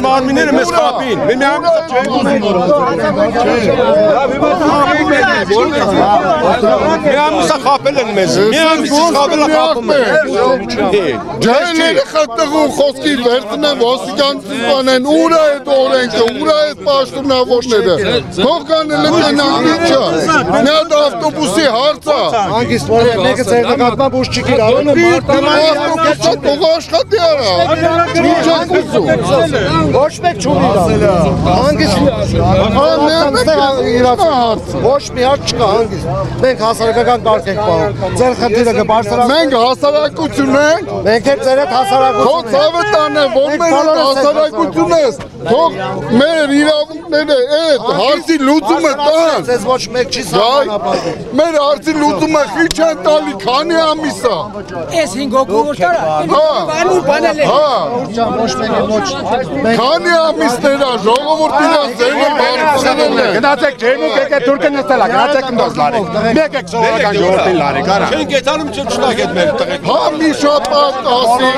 մարմինները մեզ խապին։ Միամիսը խապել են մեզ։ Միամիսը խապել է խապում են։ Ջայները խտղու խոսքի վերցնեն ոստիկանություն են, ուր է այդ օրենքը, ուր է այդ պաշտոնավորները։ Թող կանել են անիջա։ Մի հատ ավտոբուսի հարց է։ Հանգիստ որը մեկը ձեր նկատմամբ ուշ չի կիրառում է ավտոբուսը թող աշխատի արա։ Ինչ է խոսում։ Ոչ մեկ չունի հանգիստ ոչ մի հարց չկա հանգիստ։ Մենք հասարակական կարգ ենք պահում։ Ձեր խնդիրը կբարձրանա։ Մենք հասարակություն ենք։ Մենք էլ ձեր հետ հասարակություն Թող ցավը տանե, որ մեր հասարակություն ես։ Թող մեր իրավունքները այդ հարցի լուծումը տան։ Ձեզ ոչ մեկ չի սահմանապահում։ Մեր հարցի լուծումը քիչ են տալի, քանի ամիս է։ Էս 5 հոգու որտեղ է։ Բանուր բանել է։ Ոչ մեկ ոչ։ Քանի ամիսներ է ժողովրդին ասելը բարձրացնել է։ Գնացեք ջերմուկ եկեք թուրքը նստելա, գնացեք ընդոս լարեք։ Մեկ եք սովորական ժողովրդին լարեք, արա։ Չեն գետանում չտակ այդ մեր տղեկ։ Հա մի շաբաթ ասի,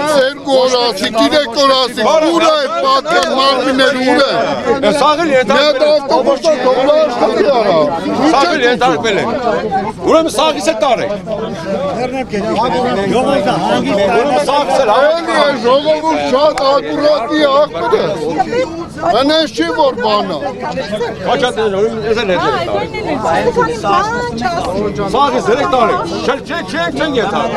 2 օր ասի, 3 օր ասի, ուր է այդ պատկան մարմինները ուր է։ Սաղել ենթարկվել է։ Ավտոբուսը թողնա աշխատի արա։ Սաղել ենթարկվել է։ Ուրեմն սաղից է տարեք։ Ժողովուրդ շատ ակուրատի աղբեր է։ Անես չի որ բանա։ Սաղից 3 տարեք։ Չեն ենթարկվել։